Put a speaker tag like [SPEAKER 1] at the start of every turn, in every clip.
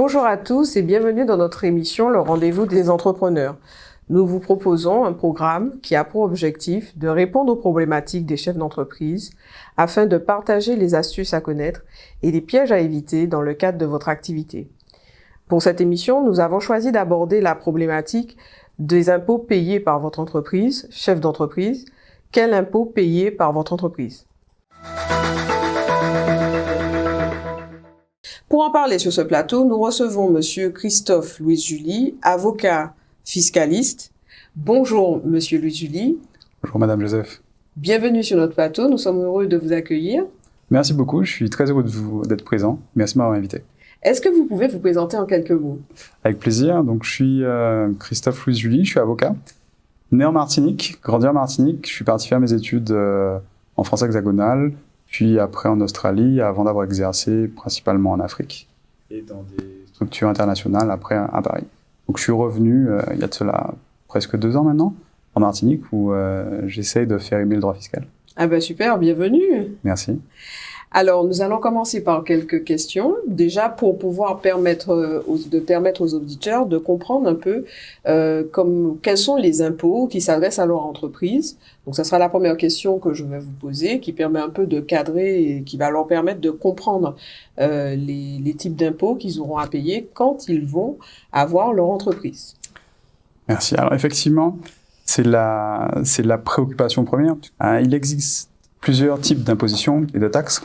[SPEAKER 1] Bonjour à tous et bienvenue dans notre émission Le Rendez-vous des entrepreneurs. Nous vous proposons un programme qui a pour objectif de répondre aux problématiques des chefs d'entreprise afin de partager les astuces à connaître et les pièges à éviter dans le cadre de votre activité. Pour cette émission, nous avons choisi d'aborder la problématique des impôts payés par votre entreprise, chef d'entreprise. Quel impôt payé par votre entreprise ? Pour en parler sur ce plateau, nous recevons Monsieur Christophe Louis-Julie, avocat fiscaliste. Bonjour Monsieur Louis-Julie.
[SPEAKER 2] Bonjour Madame Joseph.
[SPEAKER 1] Bienvenue sur notre plateau, nous sommes heureux de vous accueillir.
[SPEAKER 2] Merci beaucoup, je suis très heureux d'être présent. Merci de m'avoir invité.
[SPEAKER 1] Est-ce que vous pouvez vous présenter en quelques mots ?
[SPEAKER 2] Avec plaisir, donc je suis Christophe Louis-Julie, je suis avocat, né en Martinique, grandi en Martinique, je suis parti faire mes études en France hexagonale, puis après en Australie, avant d'avoir exercé principalement en Afrique et dans des structures internationales après à Paris. Donc je suis revenu, il y a de cela presque 2 ans maintenant, en Martinique, où j'essaye de faire aimer le droit fiscal.
[SPEAKER 1] Ah ben super, bienvenue.
[SPEAKER 2] Merci.
[SPEAKER 1] Alors, nous allons commencer par quelques questions, déjà pour pouvoir permettre aux auditeurs de comprendre un peu quels sont les impôts qui s'adressent à leur entreprise. Donc, ça sera la première question que je vais vous poser, qui permet un peu de cadrer et qui va leur permettre de comprendre les types d'impôts qu'ils auront à payer quand ils vont avoir leur entreprise.
[SPEAKER 2] Merci. Alors, effectivement, c'est la préoccupation première. Il existe plusieurs types d'impositions et de taxes.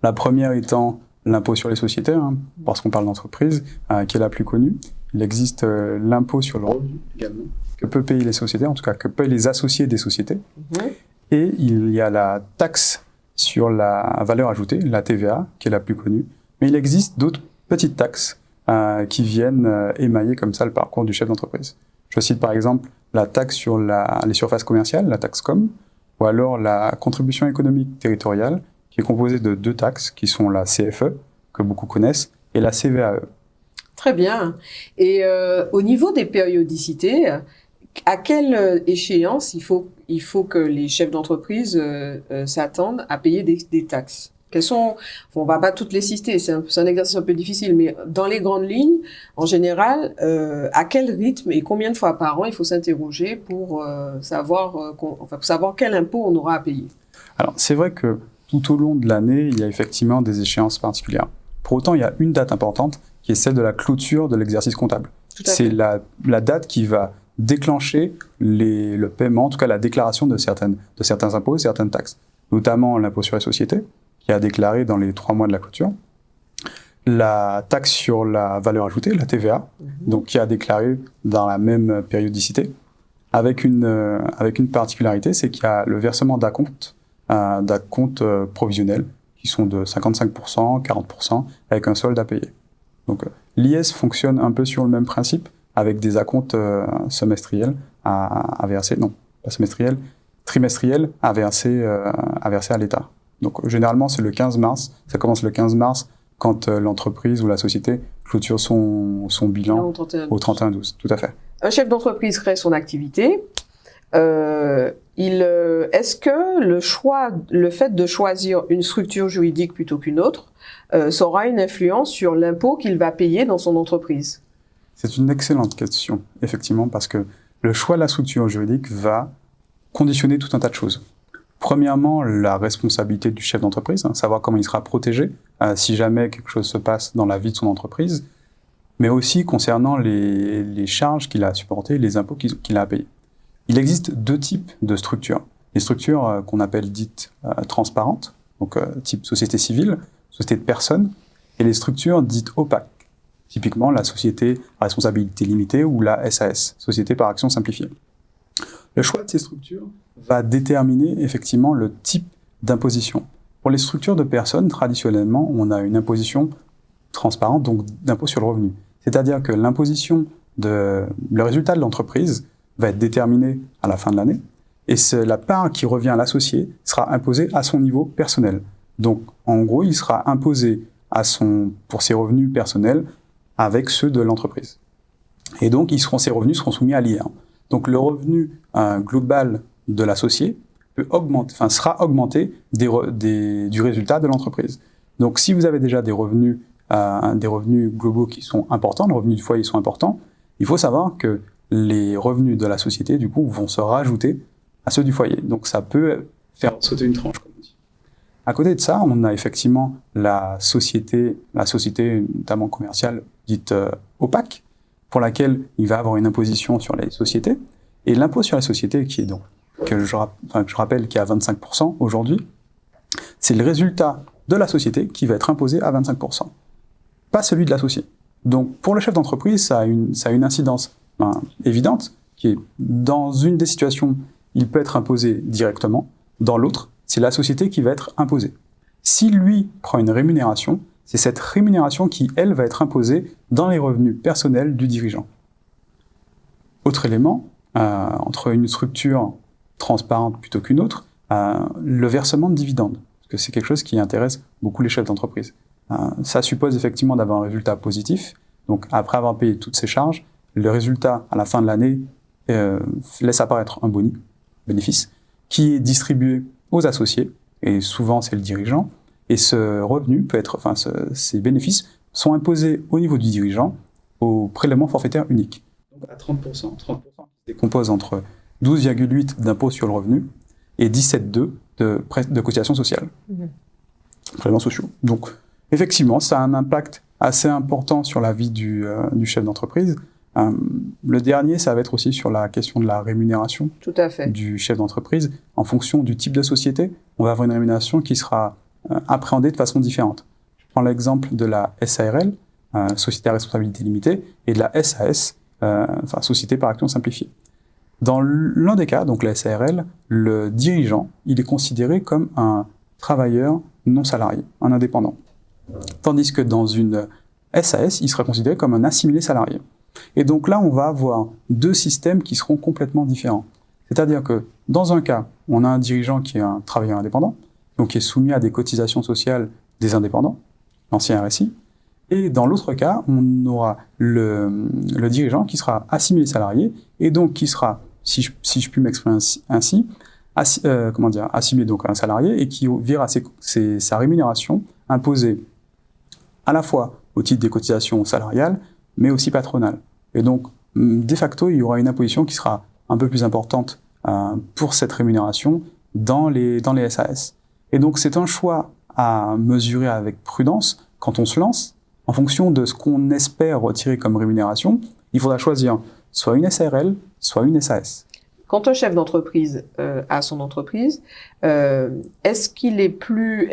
[SPEAKER 2] La première étant l'impôt sur les sociétés, parce qu'on parle d'entreprise, qui est la plus connue. Il existe l'impôt sur le revenu également, que peuvent payer les sociétés, en tout cas que peuvent les associés des sociétés. Et il y a la taxe sur la valeur ajoutée, la TVA, qui est la plus connue. Mais il existe d'autres petites taxes qui viennent émailler comme ça le parcours du chef d'entreprise. Je cite par exemple la taxe sur les surfaces commerciales, la taxe com, ou alors la contribution économique territoriale, qui est composée de 2 taxes, qui sont la CFE, que beaucoup connaissent, et la CVAE.
[SPEAKER 1] Très bien. Et au niveau des périodicités, à quelle échéance il faut que les chefs d'entreprise s'attendent à payer des taxes ? Quelles sont, on va pas toutes les citer, c'est un exercice un peu difficile, mais dans les grandes lignes, en général, à quel rythme et combien de fois par an il faut s'interroger pour savoir quel impôt on aura à payer ? Alors,
[SPEAKER 2] c'est vrai que tout au long de l'année, il y a effectivement des échéances particulières. Pour autant, il y a une date importante qui est celle de la clôture de l'exercice comptable. C'est la date qui va déclencher le paiement, en tout cas la déclaration de certains impôts et certaines taxes, notamment l'impôt sur les sociétés, qui a déclaré dans les 3 mois de la clôture, la taxe sur la valeur ajoutée, la TVA, donc qui a déclaré dans la même périodicité, avec une particularité, c'est qu'il y a le versement d'acomptes provisionnels, qui sont de 55%, 40%, avec un solde à payer. Donc l'IS fonctionne un peu sur le même principe, avec des acomptes semestriels à verser, non, pas semestriels, trimestriels à verser à l'État. Donc généralement c'est le 15 mars, ça commence le 15 mars quand l'entreprise ou la société clôture son bilan au 31/12, tout à fait.
[SPEAKER 1] Un chef d'entreprise crée son activité. Est-ce que le fait de choisir une structure juridique plutôt qu'une autre, ça aura une influence sur l'impôt qu'il va payer dans son entreprise ?
[SPEAKER 2] C'est une excellente question, effectivement, parce que le choix de la structure juridique va conditionner tout un tas de choses. Premièrement, la responsabilité du chef d'entreprise, savoir comment il sera protégé si jamais quelque chose se passe dans la vie de son entreprise, mais aussi concernant les charges qu'il a à supporter, les impôts qu'il a à payer. Il existe 2 types de structures. Les structures qu'on appelle dites transparentes, donc type société civile, société de personnes, et les structures dites opaques, typiquement la société à responsabilité limitée ou la SAS, société par action simplifiée. Le choix de ces structures va déterminer effectivement le type d'imposition. Pour les structures de personnes, traditionnellement, on a une imposition transparente, donc d'impôt sur le revenu. C'est-à-dire que l'imposition le résultat de l'entreprise va être déterminé à la fin de l'année, et la part qui revient à l'associé sera imposée à son niveau personnel. Donc, en gros, il sera imposé pour ses revenus personnels avec ceux de l'entreprise. Et donc, ces revenus seront soumis à l'IR. Donc, le revenu global de l'associé sera augmenté du résultat de l'entreprise. Donc, si vous avez déjà des revenus des revenus globaux qui sont importants, les revenus du foyer sont importants, il faut savoir que les revenus de la société, du coup, vont se rajouter à ceux du foyer. Donc ça peut faire sauter une tranche, comme on dit. À côté de ça, on a effectivement la société notamment commerciale, dite opaque, pour laquelle il va avoir une imposition sur les sociétés. Et l'impôt sur les sociétés, qui est donc, que je rappelle, qui est à 25% aujourd'hui, c'est le résultat de la société qui va être imposé à 25%, pas celui de l'associé. Donc pour le chef d'entreprise, ça a une incidence évidente, qui est dans une des situations, il peut être imposé directement, dans l'autre, c'est la société qui va être imposée. Si lui prend une rémunération, c'est cette rémunération qui, elle, va être imposée dans les revenus personnels du dirigeant. Autre élément, entre une structure transparente plutôt qu'une autre, le versement de dividendes, parce que c'est quelque chose qui intéresse beaucoup les chefs d'entreprise. Ça suppose effectivement d'avoir un résultat positif, donc après avoir payé toutes ses charges, le résultat à la fin de l'année laisse apparaître un bénéfice, qui est distribué aux associés, et souvent c'est le dirigeant, et ce revenu peut être, ces bénéfices sont imposés au niveau du dirigeant au prélèvement forfaitaire unique. Donc à 30% qui se décompose entre 12,8 d'impôt sur le revenu et 17,2 de cotisations sociales, prélèvements sociaux. Donc effectivement, ça a un impact assez important sur la vie du chef d'entreprise. Le dernier, ça va être aussi sur la question de la rémunération
[SPEAKER 1] Tout à fait.
[SPEAKER 2] du chef d'entreprise. En fonction du type de société, on va avoir une rémunération qui sera appréhendée de façon différente. Je prends l'exemple de la SARL, Société à responsabilité limitée, et de la SAS, Société par action simplifiée. Dans l'un des cas, donc la SARL, le dirigeant, il est considéré comme un travailleur non salarié, un indépendant. Tandis que dans une SAS, il sera considéré comme un assimilé salarié. Et donc là, on va avoir deux systèmes qui seront complètement différents. C'est-à-dire que dans un cas, on a un dirigeant qui est un travailleur indépendant, donc qui est soumis à des cotisations sociales des indépendants, l'ancien RSI, et dans l'autre cas, on aura le dirigeant qui sera assimilé salarié, et donc qui sera, si je puis m'exprimer ainsi, assimilé donc un salarié, et qui verra sa rémunération imposée à la fois au titre des cotisations salariales, mais aussi patronales. Et donc, de facto, il y aura une imposition qui sera un peu plus importante pour cette rémunération dans les SAS. Et donc, c'est un choix à mesurer avec prudence quand on se lance. En fonction de ce qu'on espère retirer comme rémunération, il faudra choisir soit une SARL, soit une SAS.
[SPEAKER 1] Quand un chef d'entreprise a son entreprise, est-ce qu'il est plus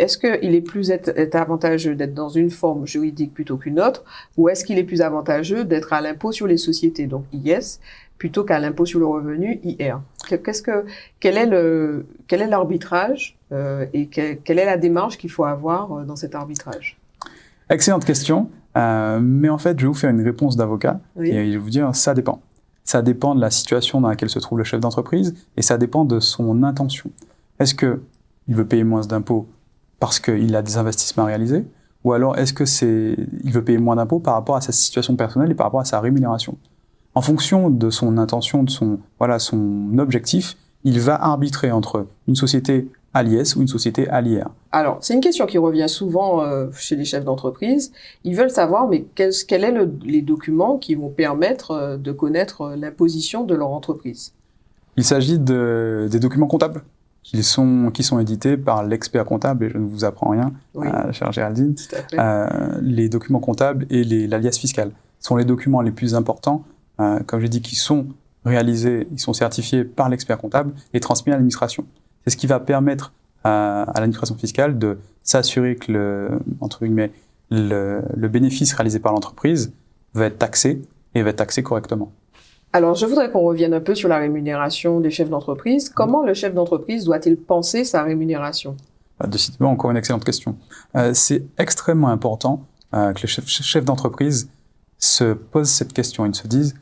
[SPEAKER 1] avantageux d'être dans une forme juridique plutôt qu'une autre, ou est-ce qu'il est plus avantageux d'être à l'impôt sur les sociétés, donc IS, plutôt qu'à l'impôt sur le revenu, IR? Quel est l'arbitrage et quelle est la démarche qu'il faut avoir dans cet arbitrage?
[SPEAKER 2] Excellente question, mais en fait, je vais vous faire une réponse d'avocat, oui. Et je vais vous dire, ça dépend. Ça dépend de la situation dans laquelle se trouve le chef d'entreprise et ça dépend de son intention. Est-ce qu'il veut payer moins d'impôts parce qu'il a des investissements à réaliser, ou alors est-ce qu'il veut payer moins d'impôts par rapport à sa situation personnelle et par rapport à sa rémunération? En fonction de son intention, de son objectif, il va arbitrer entre une société à l'IS ou une société à l'IR.
[SPEAKER 1] Alors, c'est une question qui revient souvent chez les chefs d'entreprise. Ils veulent savoir, mais quels sont les documents qui vont permettre de connaître l'imposition de leur entreprise?
[SPEAKER 2] Il s'agit des documents comptables qui sont édités par l'expert comptable, et je ne vous apprends rien, oui. Chère Géraldine.
[SPEAKER 1] Tout à fait.
[SPEAKER 2] Les documents comptables et l'alias fiscal sont les documents les plus importants, comme j'ai dit, qui sont réalisés, ils sont certifiés par l'expert comptable et transmis à l'administration. C'est ce qui va permettre à l'administration fiscale de s'assurer que le bénéfice réalisé par l'entreprise va être taxé et va être taxé correctement.
[SPEAKER 1] Alors, je voudrais qu'on revienne un peu sur la rémunération des chefs d'entreprise. Comment le chef d'entreprise doit-il penser sa rémunération?
[SPEAKER 2] Décidément, encore une excellente question. C'est extrêmement important que le chef d'entreprise se pose cette question et se dise,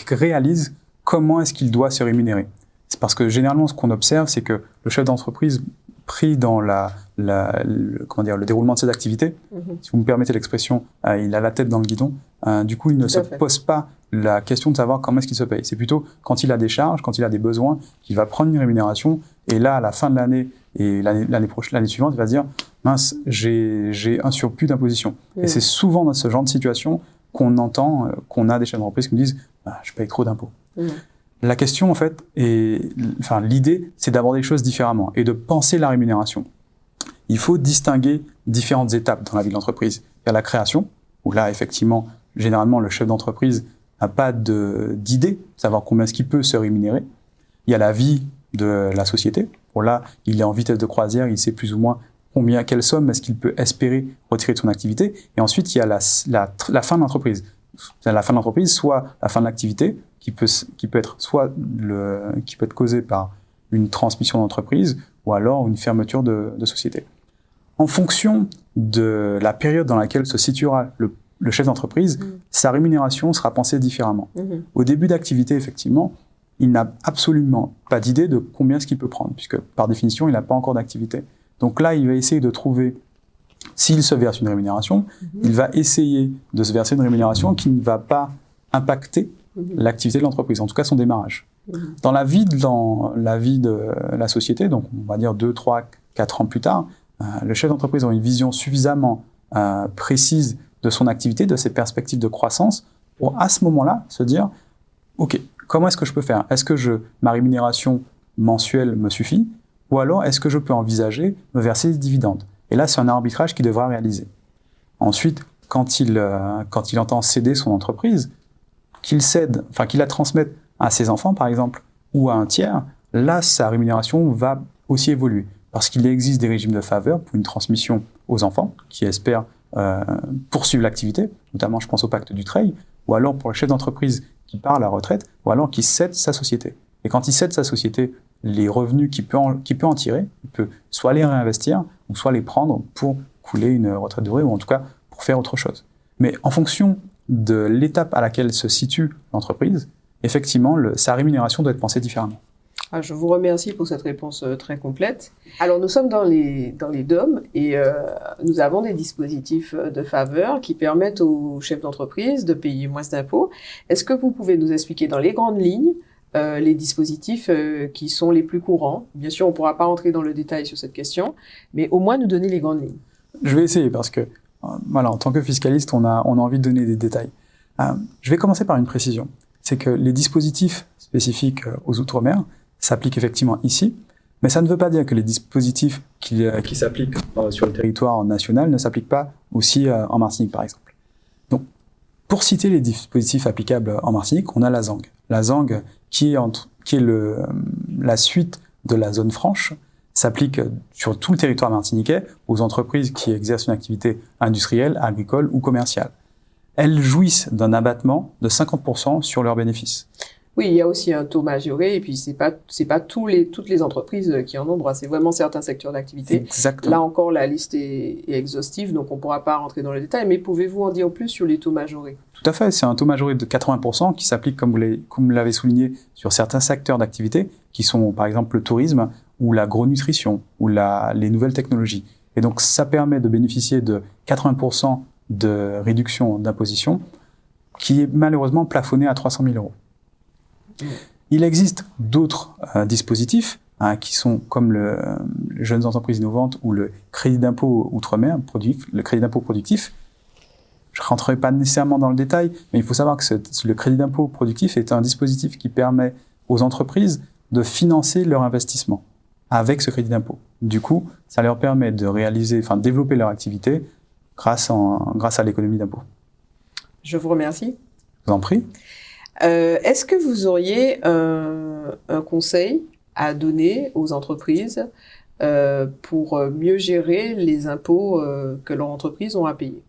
[SPEAKER 2] réalise comment est-ce qu'il doit se rémunérer. C'est parce que généralement, ce qu'on observe, c'est que le chef d'entreprise, pris dans le déroulement de ses activités, si vous me permettez l'expression, il a la tête dans le guidon, du coup, il ne se pose pas la question de savoir comment est-ce qu'il se paye. C'est plutôt quand il a des charges, quand il a des besoins, qu'il va prendre une rémunération, et là, à la fin de l'année et l'année suivante, il va se dire, mince, j'ai un surplus d'imposition. Et c'est souvent dans ce genre de situation qu'on entend, qu'on a des chefs d'entreprise qui me disent je paye trop d'impôts. La question, en fait, l'idée, c'est d'aborder les choses différemment et de penser la rémunération. Il faut distinguer différentes étapes dans la vie de l'entreprise. Il y a la création, où là, effectivement, généralement, le chef d'entreprise n'a pas d'idée de savoir combien est-ce qu'il peut se rémunérer. Il y a la vie de la société. Bon, là, il est en vitesse de croisière, il sait plus ou moins quelle somme est-ce qu'il peut espérer retirer de son activité. Et ensuite, il y a la fin de l'entreprise. La fin de l'entreprise, soit la fin de l'activité, qui peut être qui peut être causée par une transmission d'entreprise ou alors une fermeture de société. En fonction de la période dans laquelle se situera le chef d'entreprise, sa rémunération sera pensée différemment. Au début d'activité, effectivement, il n'a absolument pas d'idée de combien ce qu'il peut prendre, puisque par définition, il n'a pas encore d'activité. Donc là, il va essayer de trouver, s'il se verse une rémunération, il va essayer de se verser une rémunération qui ne va pas impacter l'activité de l'entreprise, en tout cas son démarrage. Dans la vie de la société, donc on va dire 2, 3, 4 ans plus tard, le chef d'entreprise aura une vision suffisamment précise de son activité, de ses perspectives de croissance, pour à ce moment-là se dire « Ok, comment est-ce que je peux faire ? Est-ce que ma rémunération mensuelle me suffit ? Ou alors est-ce que je peux envisager me verser des dividendes ?» Et là, c'est un arbitrage qu'il devra réaliser. Ensuite, quand il entend céder son entreprise, qu'il la transmette à ses enfants, par exemple, ou à un tiers, là, sa rémunération va aussi évoluer. Parce qu'il existe des régimes de faveur pour une transmission aux enfants qui espèrent poursuivre l'activité, notamment je pense au pacte Dutreil, ou alors pour le chef d'entreprise qui part à la retraite, ou alors qui cède sa société. Et quand il cède sa société, les revenus qu'il peut en tirer, il peut soit les réinvestir, ou soit les prendre pour couler une retraite dorée, ou en tout cas pour faire autre chose. Mais en fonction de l'étape à laquelle se situe l'entreprise, effectivement, sa rémunération doit être pensée différemment.
[SPEAKER 1] Je vous remercie pour cette réponse très complète. Alors, nous sommes dans les DOM et nous avons des dispositifs de faveur qui permettent aux chefs d'entreprise de payer moins d'impôts. Est-ce que vous pouvez nous expliquer dans les grandes lignes les dispositifs qui sont les plus courants? Bien sûr, on ne pourra pas entrer dans le détail sur cette question, mais au moins nous donner les grandes lignes.
[SPEAKER 2] Je vais essayer parce que, en tant que fiscaliste, on a envie de donner des détails. Je vais commencer par une précision. C'est que les dispositifs spécifiques aux Outre-mer s'appliquent effectivement ici, mais ça ne veut pas dire que les dispositifs qui s'appliquent sur le territoire national ne s'appliquent pas aussi en Martinique, par exemple. Donc, pour citer les dispositifs applicables en Martinique, on a la ZANG. La ZANG, qui est la suite de la zone franche, s'applique sur tout le territoire martiniquais aux entreprises qui exercent une activité industrielle, agricole ou commerciale. Elles jouissent d'un abattement de 50% sur leurs bénéfices.
[SPEAKER 1] Oui, il y a aussi un taux majoré, et puis c'est pas toutes les entreprises qui en ont droit, c'est vraiment certains secteurs d'activité.
[SPEAKER 2] Exactement.
[SPEAKER 1] Là encore, la liste est exhaustive, donc on ne pourra pas rentrer dans le détail, mais pouvez-vous en dire plus sur les taux majorés?
[SPEAKER 2] Tout à fait, c'est un taux majoré de 80% qui s'applique, comme vous l'avez souligné, sur certains secteurs d'activité, qui sont par exemple le tourisme, ou l'agronutrition, ou les nouvelles technologies. Et donc ça permet de bénéficier de 80% de réduction d'imposition, qui est malheureusement plafonné à 300 000 €. Il existe d'autres dispositifs qui sont comme le Jeunes Entreprises Innovantes ou le crédit d'impôt Outre-mer, le crédit d'impôt productif. Je ne rentrerai pas nécessairement dans le détail, mais il faut savoir que le crédit d'impôt productif est un dispositif qui permet aux entreprises de financer leur investissement avec ce crédit d'impôt. Du coup, ça leur permet de développer leur activité grâce à l'économie d'impôt.
[SPEAKER 1] Je vous remercie.
[SPEAKER 2] Je vous en prie.
[SPEAKER 1] Est-ce que vous auriez un conseil à donner aux entreprises pour mieux gérer les impôts que leurs entreprises ont à payer?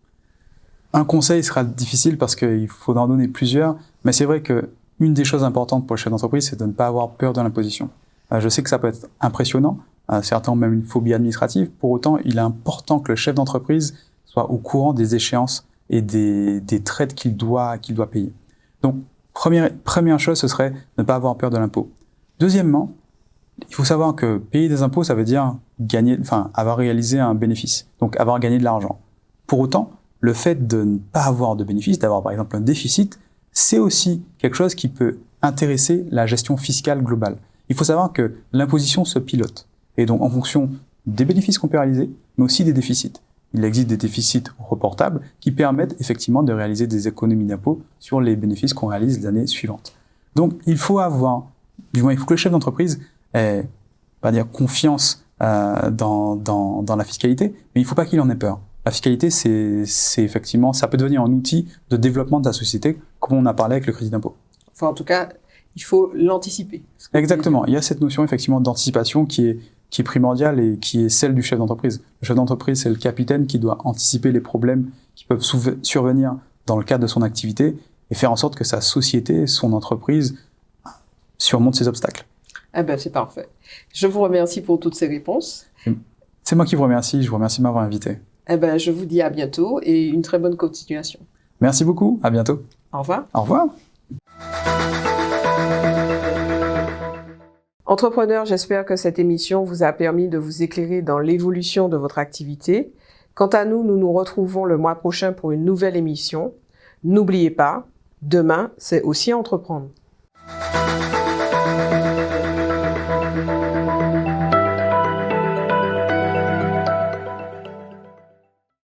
[SPEAKER 2] Un conseil sera difficile parce qu'il faudra en donner plusieurs, mais c'est vrai qu'une des choses importantes pour le chef d'entreprise, c'est de ne pas avoir peur de l'imposition. Je sais que ça peut être impressionnant, certains ont même une phobie administrative, pour autant il est important que le chef d'entreprise soit au courant des échéances et des traites qu'il doit payer. Donc, première chose, ce serait ne pas avoir peur de l'impôt. Deuxièmement, il faut savoir que payer des impôts, ça veut dire avoir réalisé un bénéfice, donc avoir gagné de l'argent. Pour autant, le fait de ne pas avoir de bénéfice, d'avoir par exemple un déficit, c'est aussi quelque chose qui peut intéresser la gestion fiscale globale. Il faut savoir que l'imposition se pilote. Et donc, en fonction des bénéfices qu'on peut réaliser, mais aussi des déficits. Il existe des déficits reportables qui permettent effectivement de réaliser des économies d'impôts sur les bénéfices qu'on réalise l'année suivante. Donc, il faut que le chef d'entreprise ait, pas dire confiance dans la fiscalité, mais il ne faut pas qu'il en ait peur. La fiscalité, c'est effectivement, ça peut devenir un outil de développement de la société, comme on a parlé avec le crédit d'impôt.
[SPEAKER 1] Enfin, en tout cas, il faut l'anticiper.
[SPEAKER 2] Exactement. Il y a cette notion effectivement d'anticipation qui est primordiale et qui est celle du chef d'entreprise. Le chef d'entreprise, c'est le capitaine qui doit anticiper les problèmes qui peuvent survenir dans le cadre de son activité et faire en sorte que sa société, son entreprise, surmonte ces obstacles.
[SPEAKER 1] Eh ben, c'est parfait. Je vous remercie pour toutes ces réponses.
[SPEAKER 2] C'est moi qui vous remercie. Je vous remercie de m'avoir invité.
[SPEAKER 1] Eh ben, je vous dis à bientôt et une très bonne continuation.
[SPEAKER 2] Merci beaucoup. À bientôt.
[SPEAKER 1] Au revoir.
[SPEAKER 2] Au revoir.
[SPEAKER 1] Entrepreneurs, j'espère que cette émission vous a permis de vous éclairer dans l'évolution de votre activité. Quant à nous, nous nous retrouvons le mois prochain pour une nouvelle émission. N'oubliez pas, demain, c'est aussi entreprendre.